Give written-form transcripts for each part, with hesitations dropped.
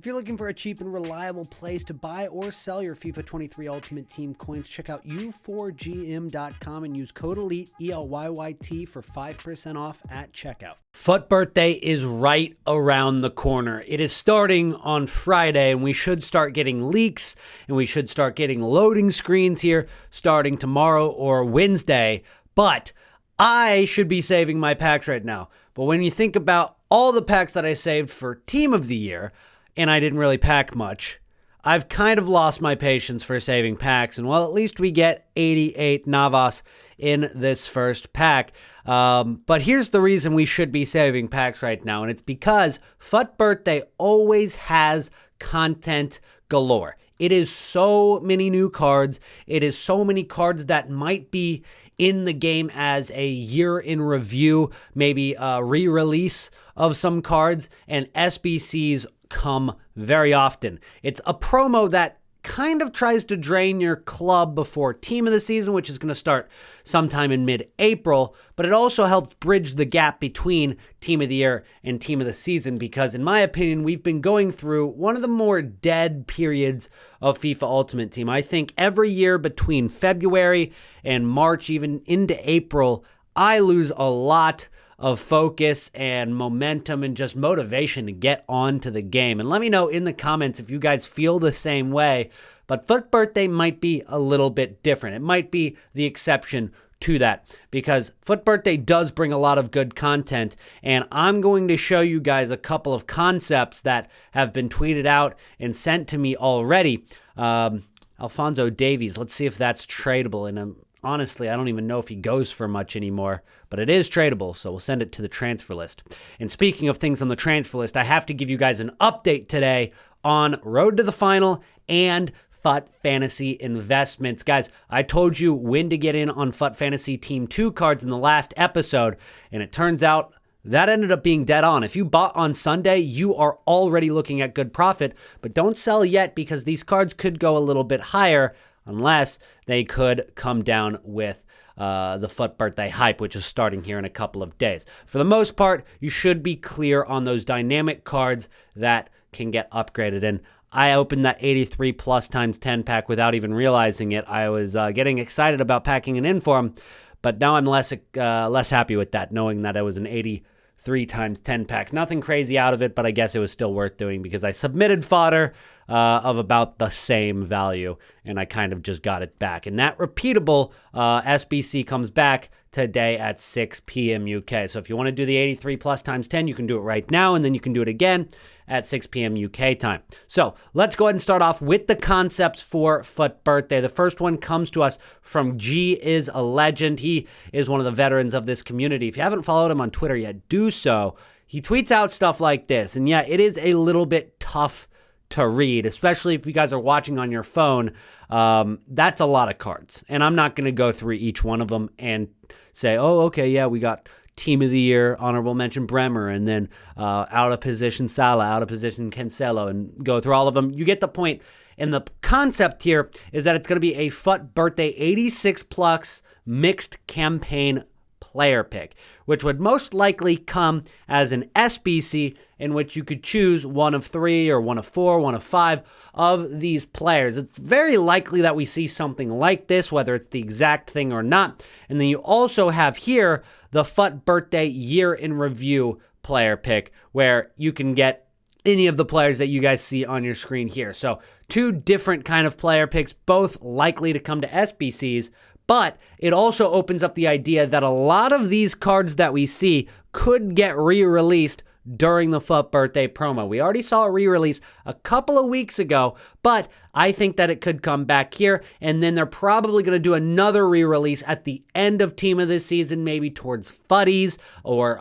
If you're looking for a cheap and reliable place to buy or sell your FIFA 23 Ultimate Team coins, check out u4gm.com and use code ELITE, ELYYT, for 5% off at checkout. FUT Birthday is right around the corner. It is starting on Friday, and we should start getting leaks, and we should start getting loading screens here starting tomorrow or Wednesday, but I should be saving my packs right now. But when you think about all the packs that I saved for Team of the Year, and I didn't really pack much, I've kind of lost my patience for saving packs. And well, at least we get 88 Navas in this first pack. But here's the reason we should be saving packs right now, and it's because FUT Birthday always has content galore. It is so many new cards. It is so many cards that might be in the game as a year in review, maybe a re-release of some cards, and SBCs come very often. It's a promo that kind of tries to drain your club before Team of the Season, which is going to start sometime in mid-April, but it also helps bridge the gap between Team of the Year and Team of the Season because, in my opinion, we've been going through one of the more dead periods of FIFA Ultimate Team. I think every year between February and March, even into April, I lose a lot of focus and momentum and just motivation to get onto the game. And let me know in the comments if you guys feel the same way. But FUT Birthday might be a little bit different. It might be the exception to that because FUT Birthday does bring a lot of good content, and I'm going to show you guys a couple of concepts that have been tweeted out and sent to me already. Alfonso Davies, let's see if that's tradable, and honestly, I don't even know if he goes for much anymore, but it is tradable, so we'll send it to the transfer list. And speaking of things on the transfer list, I have to give you guys an update today on Road to the Final and FUT Fantasy Investments. Guys, I told you when to get in on FUT Fantasy Team 2 cards in the last episode, and it turns out that ended up being dead on. If you bought on Sunday, you are already looking at good profit, but don't sell yet because these cards could go a little bit higher unless they could come down with the FUT Birthday hype, which is starting here in a couple of days. For the most part, you should be clear on those dynamic cards that can get upgraded. And I opened that 83 plus times 10 pack without even realizing it. I was getting excited about packing an inform, but now I'm less happy with that, knowing that it was an 83 times 10 pack. Nothing crazy out of it, but I guess it was still worth doing because I submitted fodder of about the same value, and I kind of just got it back. And that repeatable SBC comes back today at 6 p.m. UK. So if you want to do the 83 plus times 10, you can do it right now, and then you can do it again at 6 p.m. UK time. So let's go ahead and start off with the concepts for FUT Birthday. The first one comes to us from G is a Legend. He is one of the veterans of this community. If you haven't followed him on Twitter yet, do so. He tweets out stuff like this, and yeah, it is a little bit tough to read, especially if you guys are watching on your phone. That's a lot of cards, and I'm not going to go through each one of them and say, oh, okay, yeah, we got Team of the Year, honorable mention Bremer, and then out of position Salah, out of position Cancelo, and go through all of them. You get the point. And the concept here is that it's going to be a FUT Birthday 86 plus mixed campaign player pick, which would most likely come as an SBC in which you could choose one of 3 or one of 4, one of 5 of these players. It's very likely that we see something like this, whether it's the exact thing or not. And then you also have here the FUT Birthday Year in Review player pick, where you can get any of the players that you guys see on your screen here. So 2 different kind of player picks, both likely to come to SBCs, but it also opens up the idea that a lot of these cards that we see could get re-released during the FUT Birthday promo. We already saw a re-release a couple of weeks ago, but I think that it could come back here, and then they're probably going to do another re-release at the end of Team of the Season, maybe towards Futties or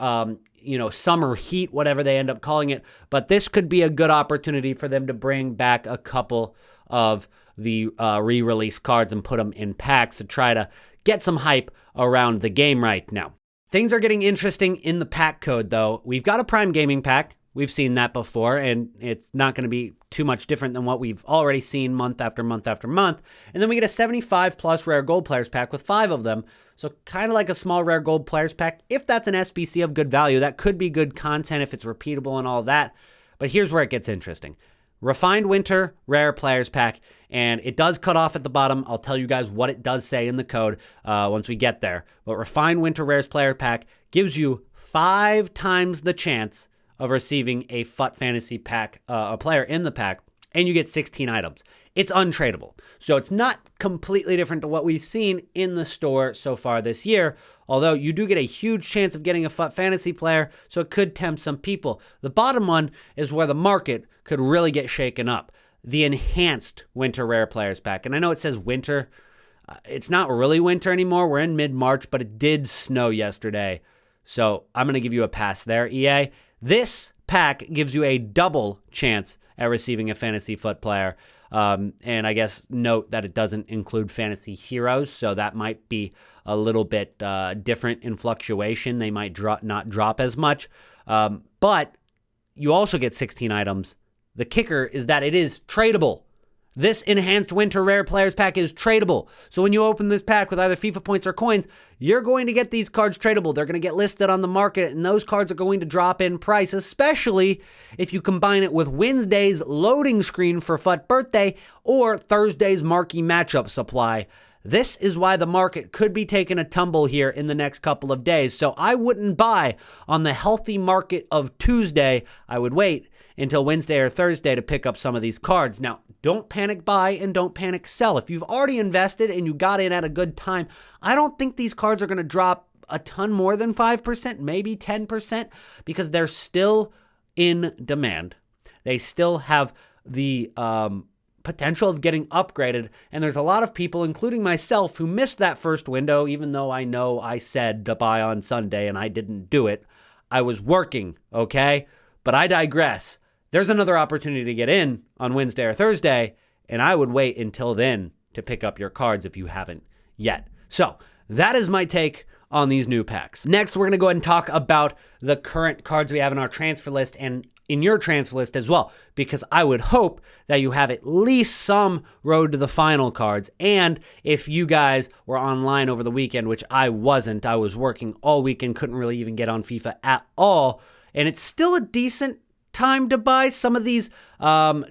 Summer Heat, whatever they end up calling it. But this could be a good opportunity for them to bring back a couple of the re-release cards and put them in packs to try to get some hype around the game right now. Things are getting interesting in the pack code, though. We've got a Prime Gaming pack. We've seen that before, and it's not going to be too much different than what we've already seen month after month after month. And then we get a 75 plus rare gold players pack with 5 of them. So kind of like a small rare gold players pack. If that's an SBC of good value, that could be good content if it's repeatable and all that. But here's where it gets interesting. Refined Winter Rare Players Pack, and it does cut off at the bottom. I'll tell you guys what it does say in the code once we get there. But Refined Winter Rares Player Pack gives you 5 times the chance of receiving a FUT Fantasy pack, a player in the pack, and you get 16 items. It's untradeable. So it's not completely different to what we've seen in the store so far this year, although you do get a huge chance of getting a FUT Fantasy player, so it could tempt some people. The bottom one is where the market could really get shaken up. The Enhanced Winter Rare Players Pack. And I know it says winter. It's not really winter anymore. We're in mid-March, but it did snow yesterday. So I'm going to give you a pass there, EA. This pack gives you a double chance at receiving a Fantasy FUT player. And I guess note that it doesn't include Fantasy Heroes, so that might be a little bit different in fluctuation. They might not drop as much. But you also get 16 items. The kicker is that it is tradable. This Enhanced Winter Rare Players Pack is tradable. So when you open this pack with either FIFA points or coins, you're going to get these cards tradable. They're going to get listed on the market, and those cards are going to drop in price, especially if you combine it with Wednesday's loading screen for FUT Birthday or Thursday's marquee matchup supply. This is why the market could be taking a tumble here in the next couple of days. So I wouldn't buy on the healthy market of Tuesday. I would wait until Wednesday or Thursday to pick up some of these cards. Now, don't panic buy and don't panic sell. If you've already invested and you got in at a good time, I don't think these cards are going to drop a ton more than 5%, maybe 10%, because they're still in demand. They still have the potential of getting upgraded, and there's a lot of people, including myself, who missed that first window, even though I know I said to buy on Sunday and I didn't do it. I was working, okay? But I digress. There's another opportunity to get in on Wednesday or Thursday, and I would wait until then to pick up your cards if you haven't yet. So that is my take on these new packs. Next, we're going to go ahead and talk about the current cards we have in our transfer list and in your transfer list as well, because I would hope that you have at least some road to the final cards. And if you guys were online over the weekend, which I wasn't, I was working all weekend, couldn't really even get on FIFA at all, and it's still a decent time to buy some of these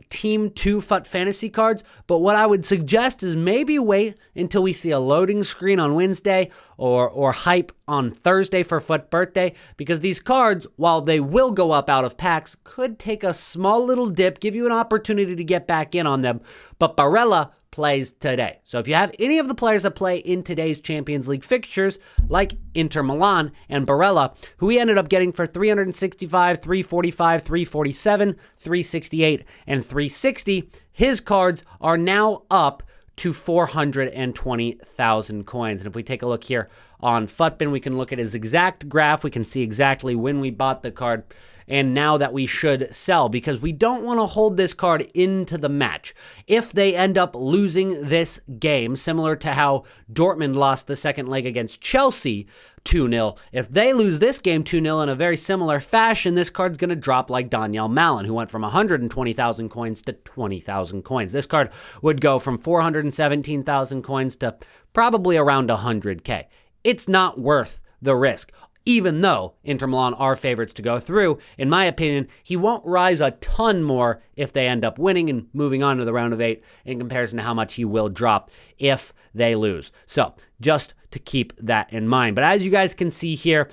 Team 2 FUT Fantasy cards, but what I would suggest is maybe wait until we see a loading screen on Wednesday or hype on Thursday for FUT Birthday, because these cards, while they will go up out of packs, could take a small little dip, give you an opportunity to get back in on them, but Barella plays today. So if you have any of the players that play in today's Champions League fixtures, like Inter Milan and Barella, who we ended up getting for 365, 345, 347, 368, and 360, his cards are now up to 420,000 coins. And if we take a look here on FUTBin, we can look at his exact graph. We can see exactly when we bought the card and now that we should sell, because we don't want to hold this card into the match. If they end up losing this game, similar to how Dortmund lost the second leg against Chelsea 2-0, if they lose this game 2-0 in a very similar fashion, this card's going to drop like Daniel Malin, who went from 120,000 coins to 20,000 coins. This card would go from 417,000 coins to probably around 100K. It's not worth the risk. Even though Inter Milan are favorites to go through, in my opinion, he won't rise a ton more if they end up winning and moving on to the round of 8 in comparison to how much he will drop if they lose. So just to keep that in mind. But as you guys can see here,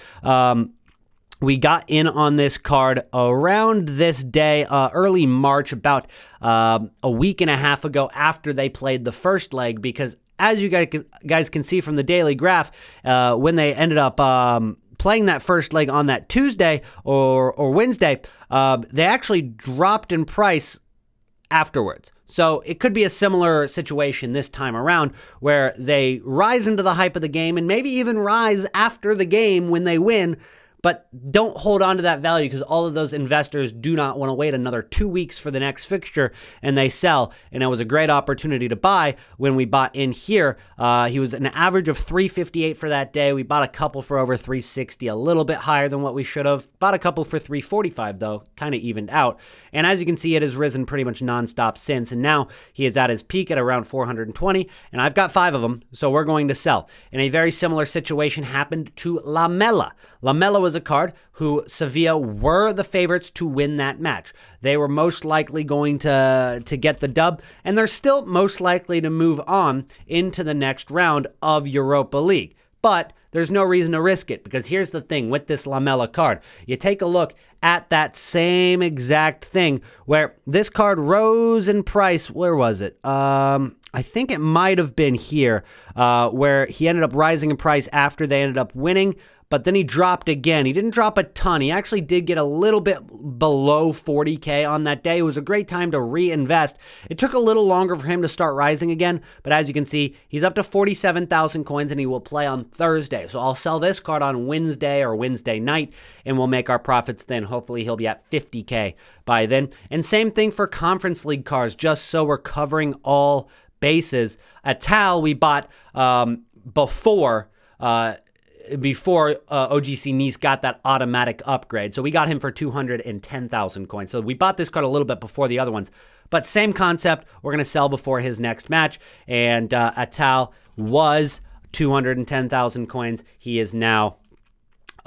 we got in on this card around this day, early March, about a week and a half ago after they played the first leg, because as you guys can see from the daily graph, when they ended up playing that first leg on that Tuesday or Wednesday, they actually dropped in price afterwards. So it could be a similar situation this time around, where they rise into the hype of the game and maybe even rise after the game when they win, but don't hold on to that value, because all of those investors do not want to wait another 2 weeks for the next fixture and they sell. And it was a great opportunity to buy when we bought in here. He was an average of 358 for that day. We bought a couple for over 360, a little bit higher than what we should have. Bought a couple for 345 though, kind of evened out. And as you can see, it has risen pretty much nonstop since. And now he is at his peak at around 420. And I've got 5 of them, so we're going to sell. And a very similar situation happened to Lamela. Lamela was was a card who Sevilla were the favorites to win that match. They were most likely going to get the dub, and they're still most likely to move on into the next round of Europa League. But there's no reason to risk it, because here's the thing with this Lamela card. You take a look at that same exact thing where this card rose in price. Where was it? I think it might have been here, where he ended up rising in price after they ended up winning, but then he dropped again. He didn't drop a ton. He actually did get a little bit below 40K on that day. It was a great time to reinvest. It took a little longer for him to start rising again, but as you can see, he's up to 47,000 coins, and he will play on Thursday. So I'll sell this card on Wednesday or Wednesday night, and we'll make our profits then. Hopefully he'll be at 50K by then. And same thing for Conference League cards, just so we're covering all bases. Atal we bought before OGC Nice got that automatic upgrade. So we got him for 210,000 coins. So we bought this card a little bit before the other ones. But same concept, we're going to sell before his next match. And Atal was 210,000 coins. He is now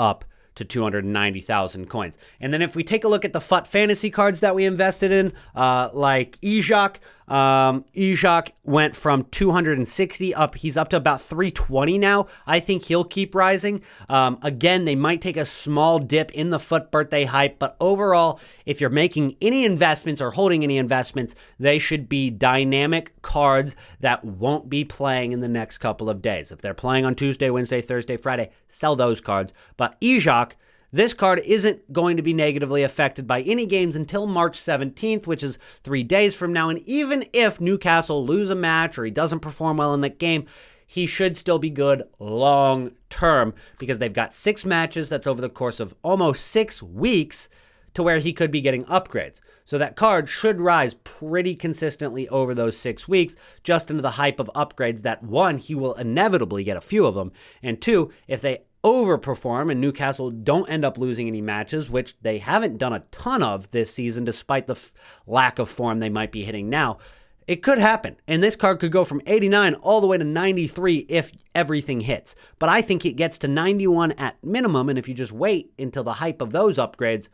up to 290,000 coins. And then if we take a look at the FUT fantasy cards that we invested in, like Ejak, Ejak went from 260 up. He's up to about 320 now. I think he'll keep rising. Again, they might take a small dip in the FUT birthday hype, but overall, if you're making any investments or holding any investments, they should be dynamic cards that won't be playing in the next couple of days. If they're playing on Tuesday, Wednesday, Thursday, Friday, sell those cards. But Ejak, this card isn't going to be negatively affected by any games until March 17th, which is 3 days from now. And even if Newcastle lose a match or he doesn't perform well in that game, he should still be good long term, because they've got 6 matches. That's over the course of almost 6 weeks, to where he could be getting upgrades. So that card should rise pretty consistently over those 6 weeks, just into the hype of upgrades that, 1, he will inevitably get a few of them, and 2, if they overperform and Newcastle don't end up losing any matches, which they haven't done a ton of this season despite the lack of form they might be hitting now, it could happen. And this card could go from 89 all the way to 93 if everything hits. But I think it gets to 91 at minimum, and if you just wait until the hype of those upgrades,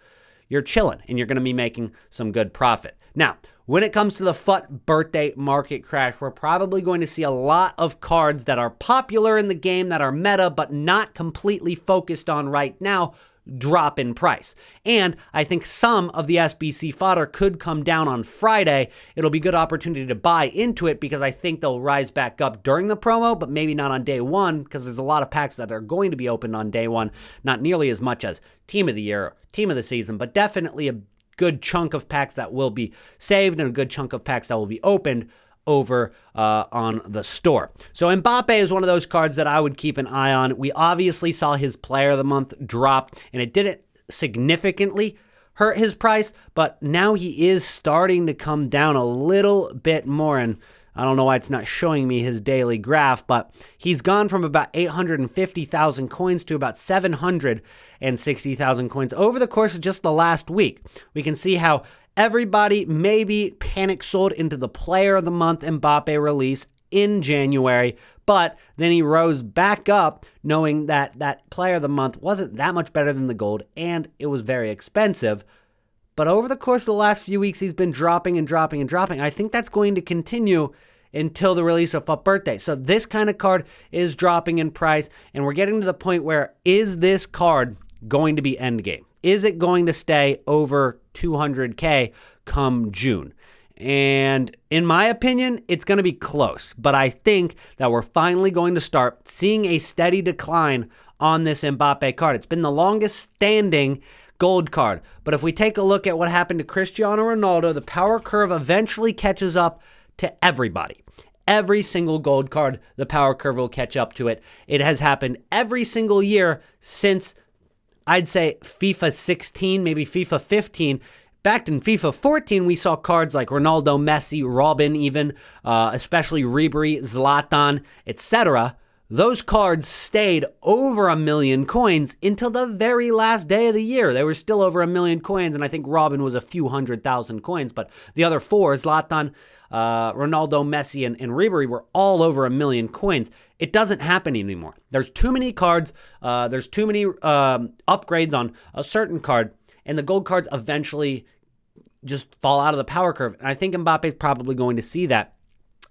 you're chilling and you're going to be making some good profit. Now, when it comes to the FUT birthday market crash, we're probably going to see a lot of cards that are popular in the game, that are meta, but not completely focused on right now, drop in price. And I think some of the SBC fodder could come down on Friday. It'll be a good opportunity to buy into it, because I think they'll rise back up during the promo, but maybe not on day one, because there's a lot of packs that are going to be opened on day one. Not nearly as much as Team of the Year, Team of the Season, but definitely a good chunk of packs that will be saved and a good chunk of packs that will be opened over on the store. So Mbappe is one of those cards that I would keep an eye on. We obviously saw his Player of the Month drop, and it didn't significantly hurt his price, but now he is starting to come down a little bit more, and I don't know why it's not showing me his daily graph, but he's gone from about 850,000 coins to about 760,000 coins over the course of just the last week. We can see how everybody maybe panic sold into the Player of the Month Mbappe release in January, but then he rose back up knowing that that Player of the Month wasn't that much better than the gold, and it was very expensive. But over the course of the last few weeks, he's been dropping and dropping and dropping. I think that's going to continue until the release of FUT Birthday. So this kind of card is dropping in price, and we're getting to the point where, is this card going to be endgame? Is it going to stay over 200K come June? And in my opinion, it's going to be close. But I think that we're finally going to start seeing a steady decline on this Mbappe card. It's been the longest standing gold card. But if we take a look at what happened to Cristiano Ronaldo, the power curve eventually catches up to everybody. Every single gold card, the power curve will catch up to it. It has happened every single year since, I'd say, FIFA 16, maybe FIFA 15. Back in FIFA 14, we saw cards like Ronaldo, Messi, Robin even, especially Ribery, Zlatan, etc., those cards stayed over 1 million coins until the very last day of the year. They were still over 1 million coins, and I think Robin was a few 100,000 coins, but the other four, Zlatan, Ronaldo, Messi, and Ribery, were all over 1 million coins. It doesn't happen anymore. There's too many cards. There's too many upgrades on a certain card, and the gold cards eventually just fall out of the power curve. And I think Mbappe is probably going to see that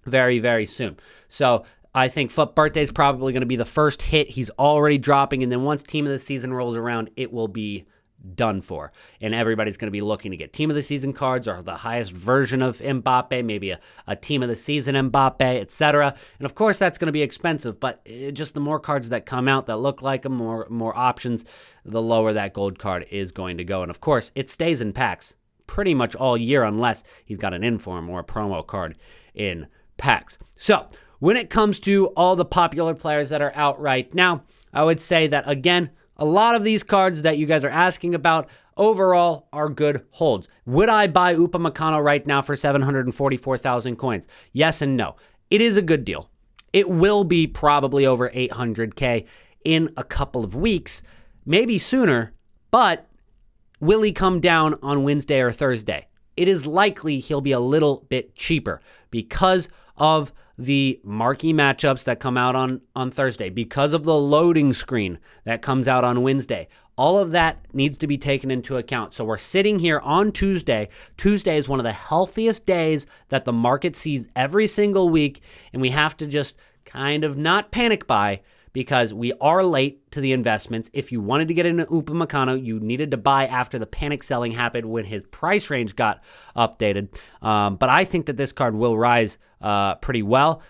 very, very soon. So I think FUT Birthday is probably going to be the first hit. He's already dropping, and then once Team of the Season rolls around, it will be done for. And everybody's going to be looking to get Team of the Season cards or the highest version of Mbappe, maybe a Team of the Season Mbappe, etc. And of course, that's going to be expensive, but just the more cards that come out that look like them, more options, the lower that gold card is going to go. And of course, it stays in packs pretty much all year unless he's got an inform or a promo card in packs. So when it comes to all the popular players that are out right now, I would say that, again, a lot of these cards that you guys are asking about overall are good holds. Would I buy Upamecano right now for 744,000 coins? Yes and no. It is a good deal. It will be probably over 800K in a couple of weeks, maybe sooner, but will he come down on Wednesday or Thursday? It is likely he'll be a little bit cheaper because of the marquee matchups that come out on Thursday, because of the loading screen that comes out on Wednesday. All of that needs to be taken into account. So we're sitting here on Tuesday. Tuesday is one of the healthiest days that the market sees every single week, and we have to just kind of not panic buy because we are late to the investments. If you wanted to get into Upamecano, you needed to buy after the panic selling happened when his price range got updated. But I think that this card will rise pretty well.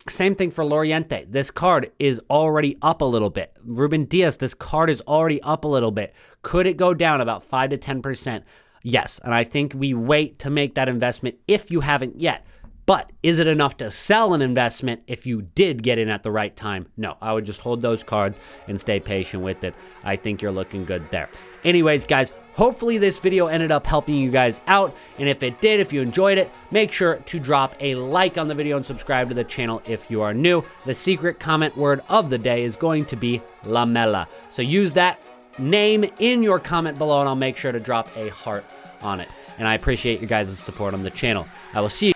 Same thing for Loriente. This card is already up a little bit. Ruben Diaz, this card is already up a little bit. Could it go down about 5 to 10%? Yes, and I think we wait to make that investment if you haven't yet. But is it enough to sell an investment if you did get in at the right time? No, I would just hold those cards and stay patient with it. I think you're looking good there. Anyways, guys, hopefully this video ended up helping you guys out. And if it did, if you enjoyed it, make sure to drop a like on the video and subscribe to the channel if you are new. The secret comment word of the day is going to be Lamela. So use that name in your comment below and I'll make sure to drop a heart on it. And I appreciate you guys' support on the channel. I will see you.